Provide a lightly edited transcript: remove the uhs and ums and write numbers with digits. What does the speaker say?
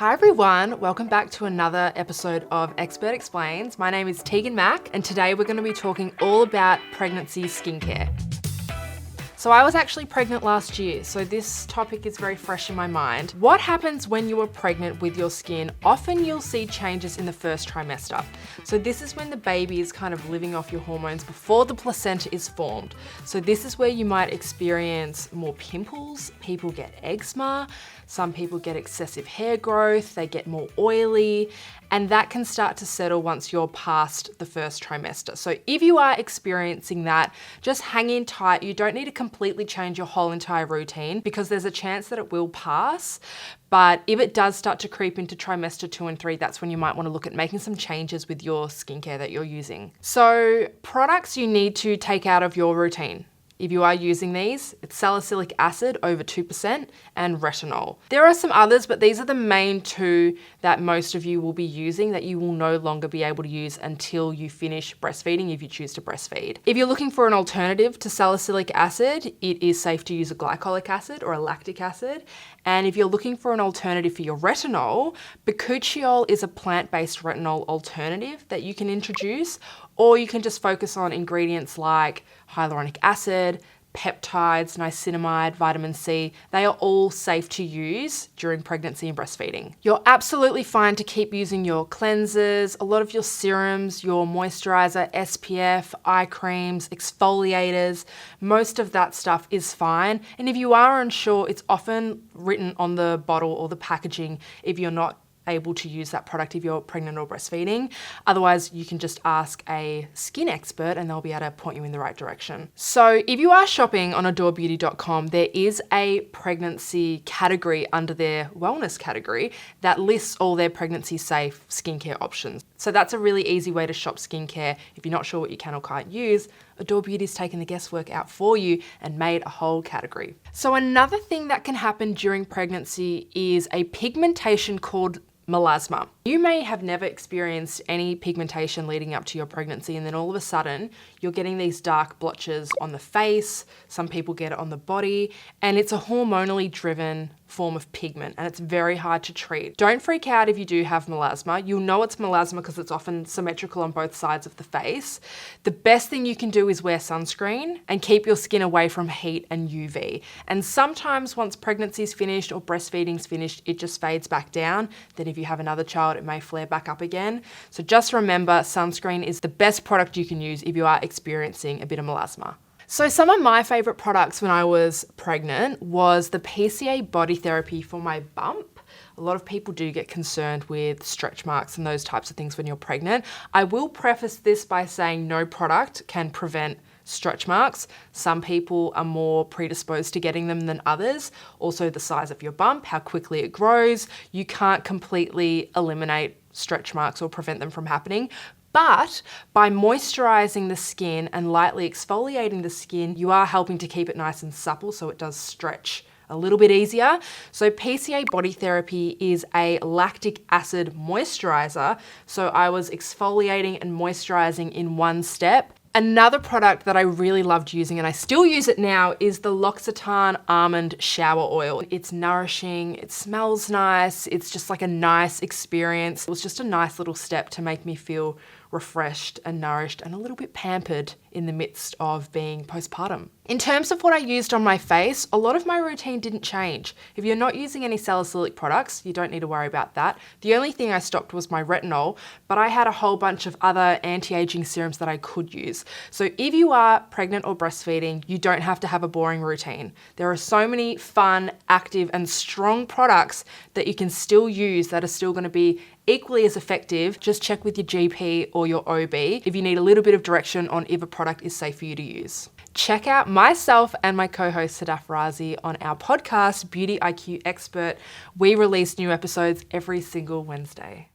Hi everyone, welcome back to another episode of Expert Explains. My name is Tegan Mack and today we're going to be talking all about pregnancy skincare. So I was actually pregnant last year, so this topic is very fresh in my mind. What happens when you are pregnant with your skin? Often you'll see changes in the first trimester. So this is when the baby is kind of living off your hormones before the placenta is formed. So this is where you might experience more pimples, people get eczema, some people get excessive hair growth, they get more oily, and that can start to settle once you're past the first trimester. So if you are experiencing that, just hang in tight. You don't need to completely change your whole entire routine because there's a chance that it will pass. But if it does start to creep into trimester 2 and 3, that's when you might want to look at making some changes with your skincare that you're using. So products you need to take out of your routine. If you are using these, it's salicylic acid over 2% and retinol. There are some others, but these are the main two that most of you will be using that you will no longer be able to use until you finish breastfeeding if you choose to breastfeed. If you're looking for an alternative to salicylic acid, it is safe to use a glycolic acid or a lactic acid. And if you're looking for an alternative for your retinol, bakuchiol is a plant-based retinol alternative that you can introduce, or you can just focus on ingredients like hyaluronic acid, peptides, niacinamide, vitamin C. They are all safe to use during pregnancy and breastfeeding. You're absolutely fine to keep using your cleansers, a lot of your serums, your moisturizer, SPF, eye creams, exfoliators. Most of that stuff is fine. And if you are unsure, it's often written on the bottle or the packaging if you're not able to use that product if you're pregnant or breastfeeding. Otherwise, you can just ask a skin expert and they'll be able to point you in the right direction. So if you are shopping on adorebeauty.com, there is a pregnancy category under their wellness category that lists all their pregnancy safe skincare options. So that's a really easy way to shop skincare. If you're not sure what you can or can't use, Adore Beauty's taken the guesswork out for you and made a whole category. So another thing that can happen during pregnancy is a pigmentation called melasma. You may have never experienced any pigmentation leading up to your pregnancy, and then all of a sudden you're getting these dark blotches on the face. Some people get it on the body, and it's a hormonally driven form of pigment and it's very hard to treat. Don't freak out if you do have melasma. You'll know it's melasma because it's often symmetrical on both sides of the face. The best thing you can do is wear sunscreen and keep your skin away from heat and UV. And sometimes once pregnancy's finished or breastfeeding's finished, it just fades back down. Then if you have another child, it may flare back up again. So just remember, sunscreen is the best product you can use if you are experiencing a bit of melasma. So some of my favorite products when I was pregnant was the PCA body therapy for my bump. A lot of people do get concerned with stretch marks and those types of things when you're pregnant. I will preface this by saying no product can prevent stretch marks. Some people are more predisposed to getting them than others. Also the size of your bump, how quickly it grows. You can't completely eliminate stretch marks or prevent them from happening. But by moisturizing the skin and lightly exfoliating the skin, you are helping to keep it nice and supple so it does stretch a little bit easier. So PCA Body Therapy is a lactic acid moisturizer. So I was exfoliating and moisturizing in one step. Another product that I really loved using, and I still use it now, is the L'Occitane Almond Shower Oil. It's nourishing, it smells nice, it's just like a nice experience. It was just a nice little step to make me feel refreshed and nourished and a little bit pampered in the midst of being postpartum. In terms of what I used on my face, a lot of my routine didn't change. If you're not using any salicylic products, you don't need to worry about that. The only thing I stopped was my retinol, but I had a whole bunch of other anti-aging serums that I could use. So if you are pregnant or breastfeeding, you don't have to have a boring routine. There are so many fun, active, and strong products that you can still use that are still going to be equally as effective. Just check with your GP or your OB if you need a little bit of direction on if a product is safe for you to use. Check out myself and my co-host Sadaf Razi on our podcast, Beauty IQ Expert. We release new episodes every single Wednesday.